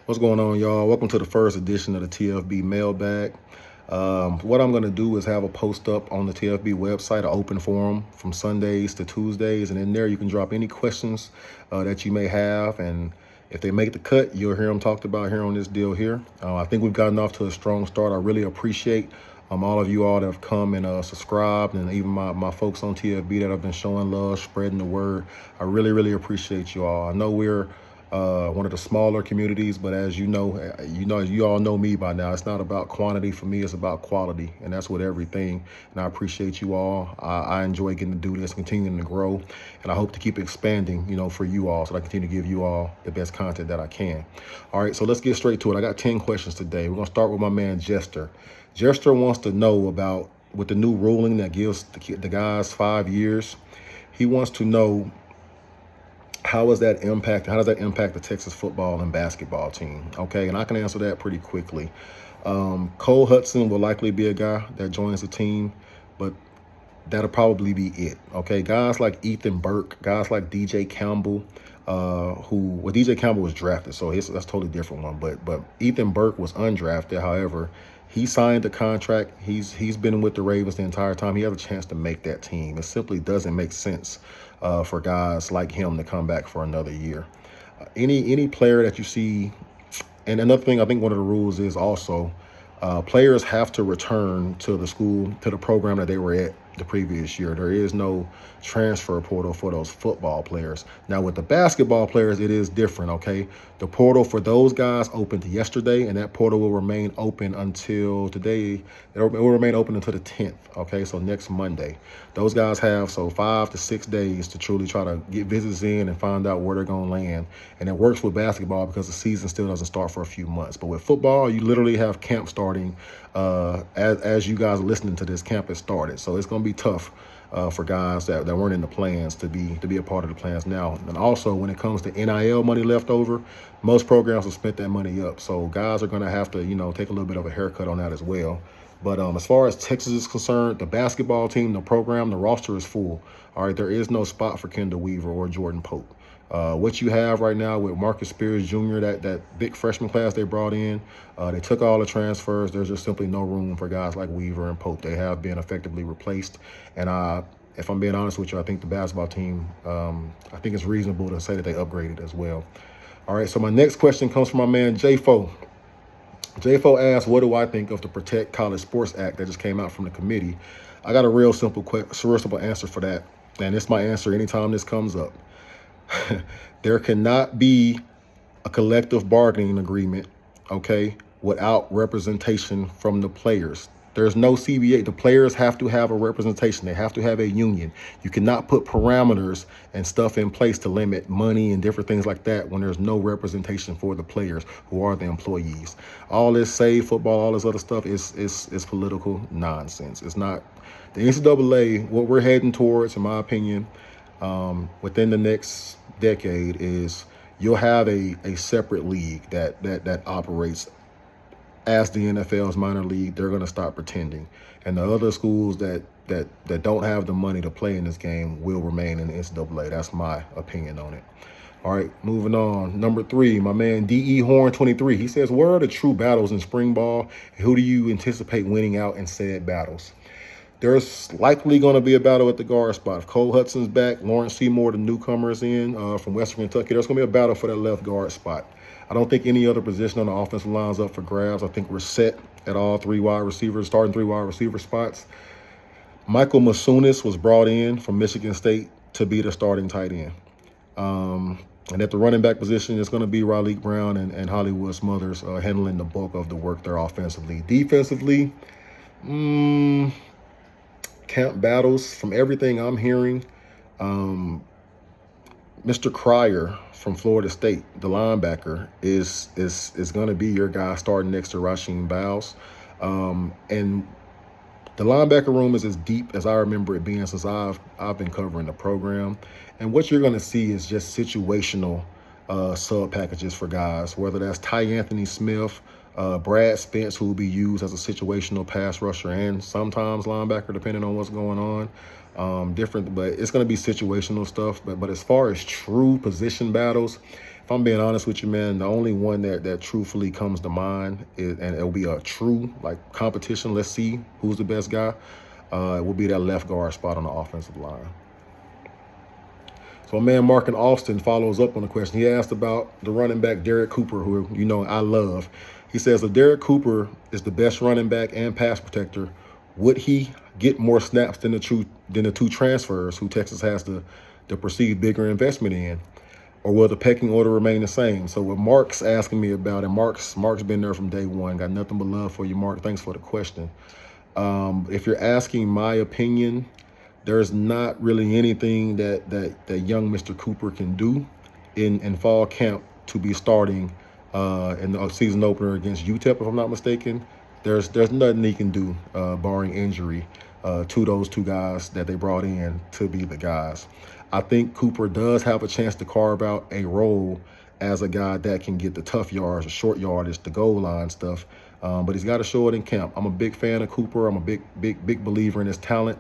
What's going on, y'all? Welcome to the first edition of the TFB Mailbag. What I'm going to do is have a post up on the TFB website, an open forum from Sundays to Tuesdays, and in there you can drop any questions that you may have, and if they make the cut, you'll hear them talked about here on this deal here. I think we've gotten off to a strong start. I really appreciate all of you all that have come and subscribed, and even my folks on TFB that have been showing love, spreading the word. I really appreciate you all. I know we're one of the smaller communities, but as you all know me by now. It's not about quantity for me; it's about quality, and that's with everything. And I appreciate you all. I enjoy getting to do this, continuing to grow, and I hope to keep expanding, for you all, so that I continue to give you all the best content that I can. All right, so let's get straight to it. I got 10 questions today. We're gonna start with my man Jester. Jester wants to know about with the new ruling that gives the guys 5 years. He wants to know how does that impact the Texas football and basketball team? Okay, and I can answer that pretty quickly. Cole Hudson will likely be a guy that joins the team, but that'll probably be it. Okay, guys like Ethan Burke, guys like DJ Campbell, DJ Campbell was drafted, so that's a totally different one. But Ethan Burke was undrafted. However, he signed the contract. He's been with the Ravens the entire time. He has a chance to make that team. It simply doesn't make sense for guys like him to come back for another year. Any player that you see, and another thing, I think one of the rules is also players have to return to the program that they were at the previous year. There is no transfer portal for those football players. Now with the basketball players, it is different, okay? The portal for those guys opened yesterday, and that portal will remain open until today. It will remain open until the 10th, okay? So next Monday. Those guys have 5 to 6 days to truly try to get visits in and find out where they're going to land. And it works with basketball because the season still doesn't start for a few months. But with football, you literally have camp starting as you guys are listening to this. Camp has started. So it's going to be tough for guys that weren't in the plans to be a part of the plans now. And also, when it comes to NIL money left over, most programs have spent that money up. So guys are going to have to, take a little bit of a haircut on that as well. But as far as Texas is concerned, the basketball team, the program, the roster is full. All right, there is no spot for Kendall Weaver or Jordan Pope. What you have right now with Marcus Spears Jr., that big freshman class they brought in, they took all the transfers. There's just simply no room for guys like Weaver and Pope. They have been effectively replaced. And if I'm being honest with you, I think the basketball team, I think it's reasonable to say that they upgraded as well. All right, so my next question comes from my man J-Fo. J-Fo asked, what do I think of the Protect College Sports Act that just came out from the committee? I got a real simple answer for that, and it's my answer anytime this comes up. There cannot be a collective bargaining agreement, okay, without representation from the players. There's no CBA. The players have to have a representation. They have to have a union. You cannot put parameters and stuff in place to limit money and different things like that when there's no representation for the players who are the employees. All this save football, all this other stuff is political nonsense. It's not. The NCAA, what we're heading towards, in my opinion, within the next decade, is you'll have a separate league that operates as the NFL's minor league. They're going to stop pretending, and the other schools that don't have the money to play in this game will remain in the NCAA. That's my opinion on it. All right, moving on. Number 3, my man D.E. Horn 23. He says, "Where are the true battles in spring ball? Who do you anticipate winning out in said battles?" There's likely going to be a battle at the guard spot. If Cole Hudson's back, Lawrence Seymour, the newcomer, is in from Western Kentucky, there's going to be a battle for that left guard spot. I don't think any other position on the offensive line is up for grabs. I think we're set at all starting 3 wide receiver spots. Michael Masunis was brought in from Michigan State to be the starting tight end. And at the running back position, it's going to be Raleigh Brown and Hollywood Smothers handling the bulk of the work there offensively. Defensively, camp battles, from everything I'm hearing, Mr. Cryer from Florida State, the linebacker, is going to be your guy starting next to Rasheem Bowles. And the linebacker room is as deep as I remember it being since I've been covering the program. And what you're going to see is just situational sub packages for guys, whether that's Ty Anthony Smith, Brad Spence, who will be used as a situational pass rusher and sometimes linebacker, depending on what's going on. different, but it's going to be situational stuff. But as far as true position battles, if I'm being honest with you, man, the only one that truthfully comes to mind is, and it'll be a true like competition. Let's see who's the best guy. It will be that left guard spot on the offensive line. So, man, Mark in Austin follows up on the question. He asked about the running back Derek Cooper, who I love. He says, if Derek Cooper is the best running back and pass protector, would he get more snaps than the two transfers who Texas has the perceived bigger investment in? Or will the pecking order remain the same? So what Mark's asking me about, and Mark's been there from day one. Got nothing but love for you, Mark. Thanks for the question. If you're asking my opinion, there's not really anything that young Mr. Cooper can do in fall camp to be starting in the season opener against UTEP, if I'm not mistaken. There's nothing he can do, barring injury, to those two guys that they brought in to be the guys. I think Cooper does have a chance to carve out a role as a guy that can get the tough yards, the short yardage, the goal line stuff, but he's got to show it in camp. I'm a big fan of Cooper. I'm a big believer in his talent,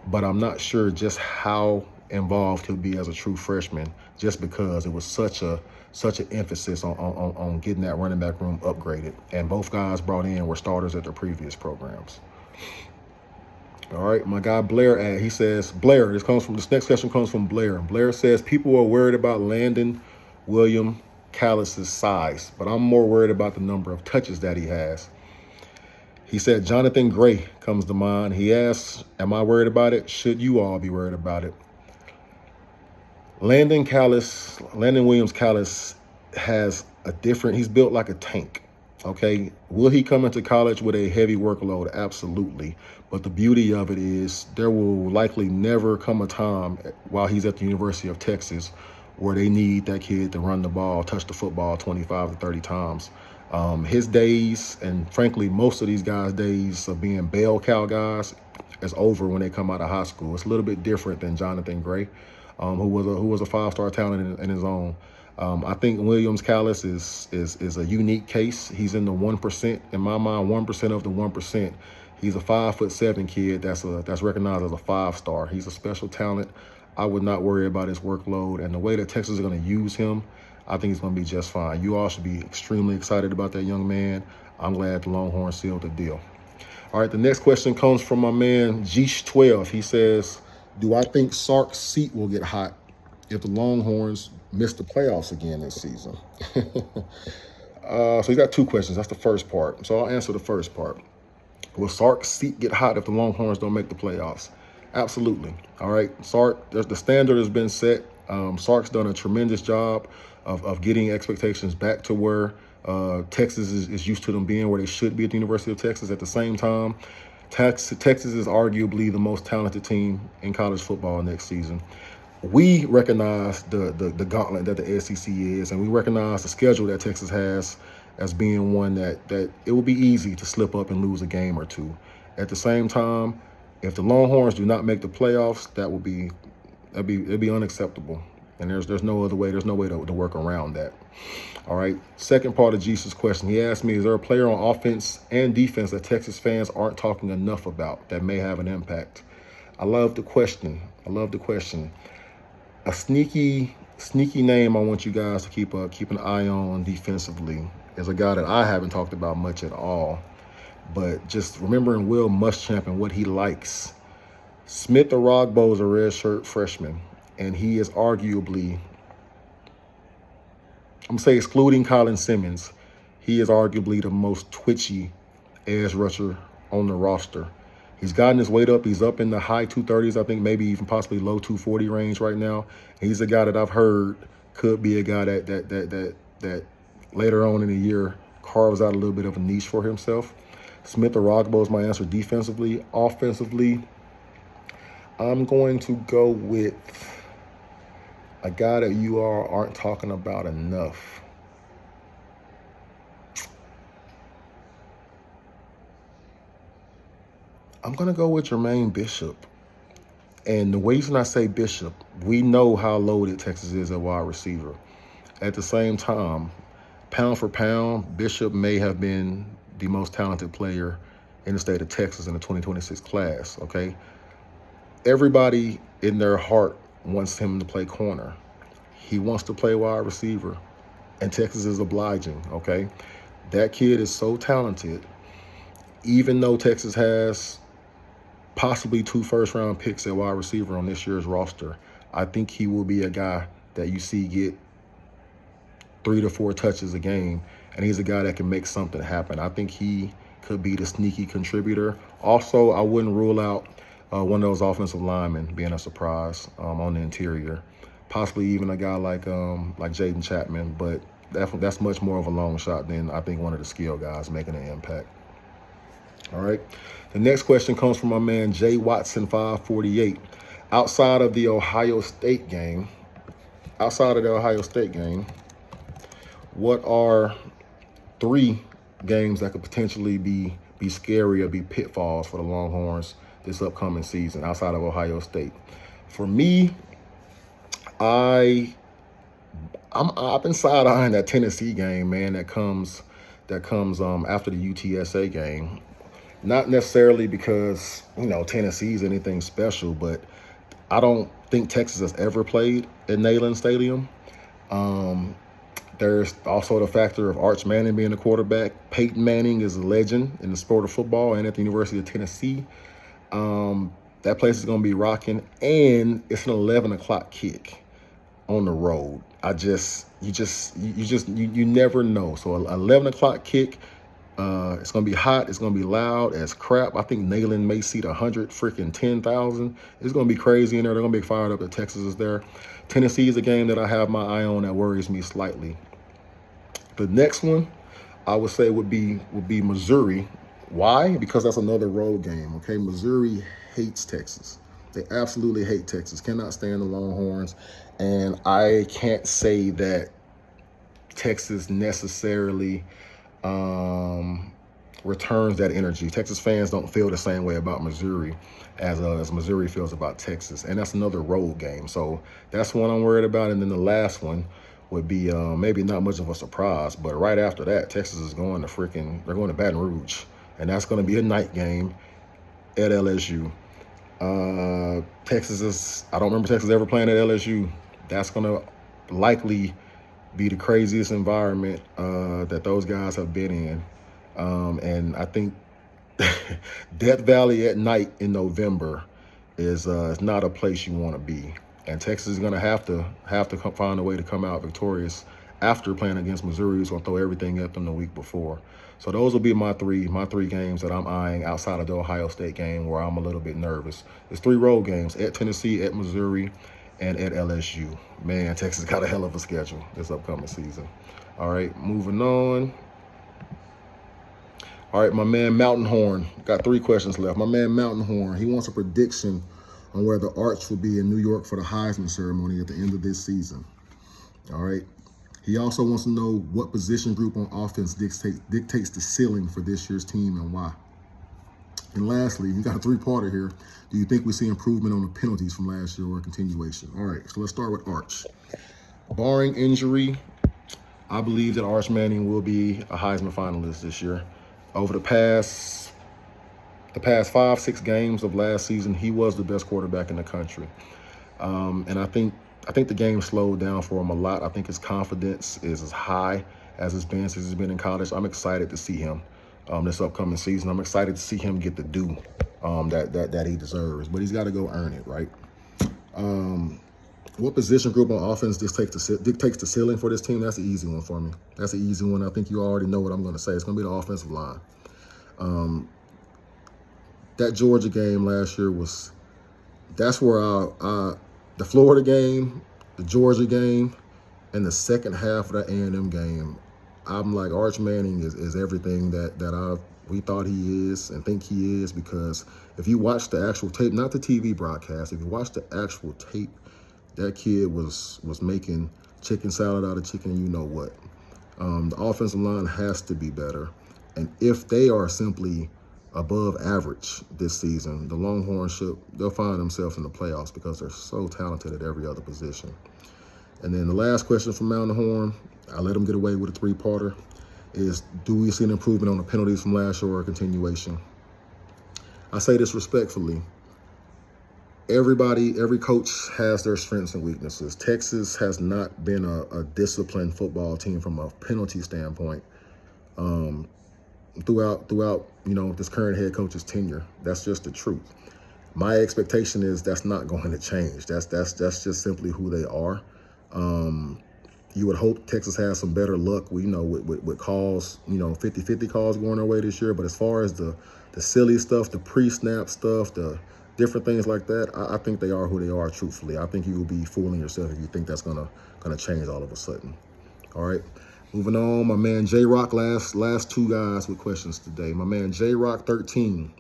but I'm not sure just how involved he'll be as a true freshman, just because it was such an emphasis on getting that running back room upgraded. And both guys brought in were starters at their previous programs. All right, my guy Blair, he says, Blair, this next question comes from Blair. Blair says, people are worried about Landon William Callis' size, but I'm more worried about the number of touches that he has. He said, Jonathan Gray comes to mind. He asks, am I worried about it? Should you all be worried about it? Landon Williams Callis has he's built like a tank. Okay, will he come into college with a heavy workload? Absolutely. But the beauty of it is there will likely never come a time while he's at the University of Texas where they need that kid to run the ball, touch the football 25 to 30 times. His days, and frankly, most of these guys' days of being bell cow guys is over when they come out of high school. It's a little bit different than Jonathan Gray, who was a five-star talent in his own. I think Williams Callis is a unique case. He's in the 1%, in my mind, 1% of the 1%. He's a 5'7" kid that's recognized as a 5-star. He's a special talent. I would not worry about his workload, and the way that Texas is going to use him, I think he's going to be just fine. You all should be extremely excited about that young man. I'm glad the Longhorns sealed the deal. All right, the next question comes from my man Geesh12. He says, do I think Sark's seat will get hot if the Longhorns miss the playoffs again this season? So he's got two questions. That's the first part. So I'll answer the first part. Will Sark's seat get hot if the Longhorns don't make the playoffs? Absolutely. All right, Sark, the standard has been set. Sark's done a tremendous job of getting expectations back to where Texas is used to them being, where they should be at the University of Texas. At the same time, Texas is arguably the most talented team in college football next season. We recognize the gauntlet that the SEC is, and we recognize the schedule that Texas has as being one that it will be easy to slip up and lose a game or two. At the same time, if the Longhorns do not make the playoffs, it'd be unacceptable. And there's no other way. There's no way to work around that. All right. Second part of Jesus' question. He asked me, is there a player on offense and defense that Texas fans aren't talking enough about that may have an impact? I love the question. A sneaky name I want you guys to keep an eye on defensively is a guy that I haven't talked about much at all. But just remembering Will Muschamp and what he likes. Smith Arogbo is a redshirt freshman, and he is arguably, I'm going to say excluding Colin Simmons, he is arguably the most twitchy edge rusher on the roster. He's gotten his weight up. He's up in the high 230s, I think maybe even possibly low 240 range right now. And he's a guy that I've heard could be a guy that later on in the year carves out a little bit of a niche for himself. Smith Arogbo is my answer defensively. Offensively, I'm going to go with a guy that you all aren't talking about enough. I'm going to go with Jermaine Bishop. And the reason I say Bishop, we know how loaded Texas is at wide receiver. At the same time, pound for pound, Bishop may have been the most talented player in the state of Texas in the 2026 class, okay? everybody in their heart wants him to play corner. He wants to play wide receiver, and Texas is obliging, okay? That kid is so talented. Even though Texas has possibly 2 first-round picks at wide receiver on this year's roster, I think he will be a guy that you see get 3 to 4 touches a game, and he's a guy that can make something happen. I think he could be the sneaky contributor. Also, I wouldn't rule out one of those offensive linemen being a surprise on the interior. Possibly even a guy like Jaden Chapman, but that's much more of a long shot than I think one of the skill guys making an impact. All right. The next question comes from my man Jay Watson 548. Outside of the Ohio State game, what are 3 games that could potentially be scary or be pitfalls for the Longhorns this upcoming season outside of Ohio State? For me, I've been side-eyeing that Tennessee game, man, that comes after the UTSA game. Not necessarily because, Tennessee's anything special, but I don't think Texas has ever played at Neyland Stadium. There's also the factor of Arch Manning being the quarterback. Peyton Manning is a legend in the sport of football and at the University of Tennessee. That place is going to be rocking, and it's an 11 o'clock kick on the road. You never know. So 11 o'clock kick. It's going to be hot. It's going to be loud as crap. I think Neyland may seat 110,000. It's going to be crazy in there. They're going to be fired up that Texas is there. Tennessee is a game that I have my eye on that worries me slightly. The next one I would say would be Missouri. Why? Because that's another road game, okay? Missouri hates Texas. They absolutely hate Texas. Cannot stand the Longhorns. And I can't say that Texas necessarily returns that energy. Texas fans don't feel the same way about Missouri as Missouri feels about Texas, and that's another road game. So that's one I'm worried about. And then the last one would be maybe not much of a surprise, but right after that, Texas is going to Baton Rouge, and that's going to be a night game at LSU. I don't remember Texas ever playing at LSU. That's going to likely be the craziest environment that those guys have been in. And I think Death Valley at night in November is not a place you want to be. And Texas is going to have to find a way to come out victorious after playing against Missouri, who's going to throw everything at them the week before. So those will be my three games that I'm eyeing outside of the Ohio State game where I'm a little bit nervous. There's 3 road games: at Tennessee, at Missouri, and at LSU. Man, Texas got a hell of a schedule this upcoming season. All right, moving on. All right, my man Mountain Horn. Got 3 questions left. My man Mountain Horn, he wants a prediction on where the Arch will be in New York for the Heisman ceremony at the end of this season. All right. He also wants to know what position group on offense dictates the ceiling for this year's team and why. And lastly, he got a 3-parter here. Do you think we see improvement on the penalties from last year or a continuation? All right, so let's start with Arch. Barring injury, I believe that Arch Manning will be a Heisman finalist this year. Over the past 5-6 games of last season, he was the best quarterback in the country. And I think the game slowed down for him a lot. I think his confidence is as high as it's been since he's been in college. I'm excited to see him this upcoming season. I'm excited to see him get the due that he deserves. But he's got to go earn it, right? What position group on offense dictates the ceiling for this team? That's an easy one for me. That's an easy one. I think you already know what I'm going to say. It's going to be the offensive line. That Georgia game last year that's where the Florida game, the Georgia game, and the second half of the A&M game, I'm like, Arch Manning is everything that we thought he is and think he is, because if you watch the actual tape, not the TV broadcast, if you watch the actual tape, that kid was making chicken salad out of chicken, you know what. The offensive line has to be better. And if they are simply above average this season, the Longhorns they'll find themselves in the playoffs because they're so talented at every other position. And then the last question from Mountain Horn, I let him get away with a 3-parter, is do we see an improvement on the penalties from last year or a continuation? I say this respectfully. every coach has their strengths and weaknesses. Texas has not been a disciplined football team from a penalty standpoint throughout this current head coach's tenure. That's just the truth. My expectation is that's not going to change. That's just simply who they are. You would hope Texas has some better luck with calls, 50-50 calls going their way this year. But as far as the silly stuff, the pre-snap stuff, the different things like that, I think they are who they are, truthfully. I think you will be fooling yourself if you think that's gonna change all of a sudden. All right. Moving on, my man J-Rock, last two guys with questions today. My man J-Rock 13.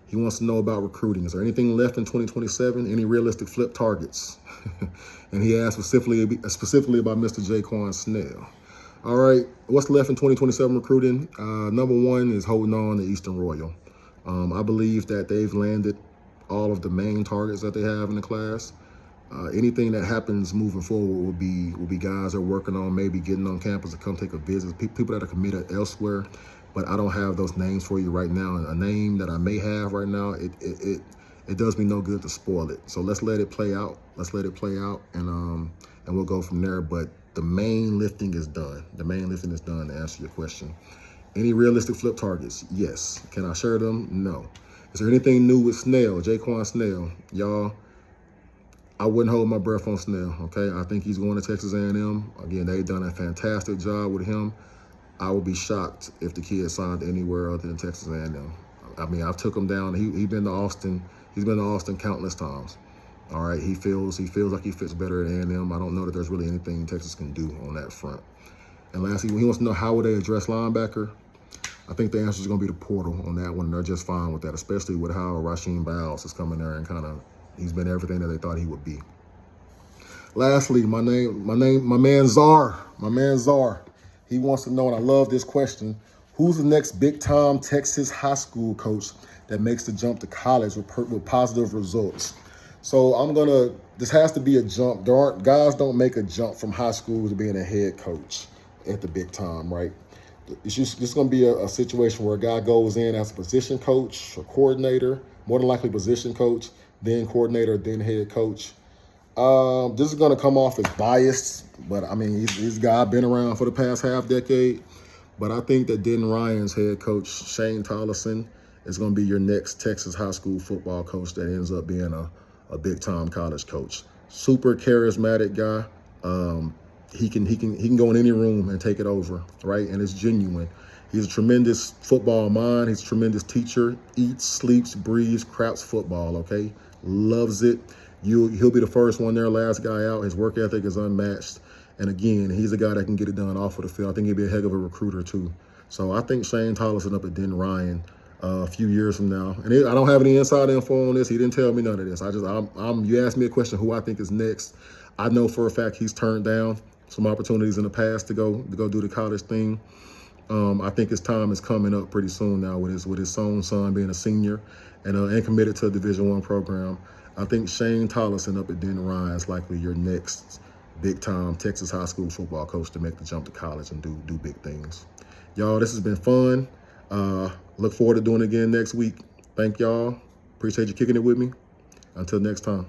He wants to know about recruiting. Is there anything left in 2027? Any realistic flip targets? And he asked specifically about Mr. Jaquan Snell. All right, what's left in 2027 recruiting? Number one is holding on to Eastern Royal. I believe that they've landed all of the main targets that they have in the class. Anything that happens moving forward will be guys that are working on maybe getting on campus to come take a visit, people that are committed elsewhere. But I don't have those names for you right now. And a name that I may have right now, it does me no good to spoil it. So let's let it play out. And we'll go from there. But the main lifting is done. The main lifting is done, to answer your question. Any realistic flip targets? Yes. Can I share them? No. Is there anything new with Snell, Jaquan Snell? Y'all, I wouldn't hold my breath on Snell, okay? I think he's going to Texas A&M. Again, they've done a fantastic job with him. I would be shocked if the kid signed anywhere other than Texas A&M. I mean, I took him down. He's been to Austin. He's been to Austin countless times. All right, he feels like he fits better at A&M. I don't know that there's really anything Texas can do on that front. And lastly, he wants to know how would they address linebacker. I think the answer is going to be the portal on that one. They're just fine with that, especially with how Rasheem Bowles has come in there and he's been everything that they thought he would be. Lastly, my man Czar. He wants to know, and I love this question, who's the next big-time Texas high school coach that makes the jump to college with positive results? So this has to be a jump. Guys don't make a jump from high school to being a head coach at the big time, right? It's just going to be a situation where a guy goes in as a position coach or coordinator, more than likely position coach, then coordinator, then head coach. This is going to come off as biased, but I mean, he's a guy been around for the past half decade. But I think that Denton Ryan's head coach, Shane Tolleson, is going to be your next Texas high school football coach that ends up being a big-time college coach. Super charismatic guy. He can go in any room and take it over, right? And it's genuine. He's a tremendous football mind. He's a tremendous teacher. Eats, sleeps, breathes, craps football, okay? Loves it. He'll be the first one there, last guy out. His work ethic is unmatched. And again, he's a guy that can get it done off of the field. I think he'll be a heck of a recruiter too. So I think Shane Tolleson up at Denton Ryan a few years from now. And I don't have any inside info on this. He didn't tell me none of this. You asked me a question, who I think is next. I know for a fact he's turned down some opportunities in the past to go do the college thing. I think his time is coming up pretty soon now with his own son being a senior and committed to a Division I program. I think Shane Tolleson up at Denton Ryan is likely your next big-time Texas high school football coach to make the jump to college and do big things. Y'all, this has been fun. Look forward to doing it again next week. Thank y'all. Appreciate you kicking it with me. Until next time.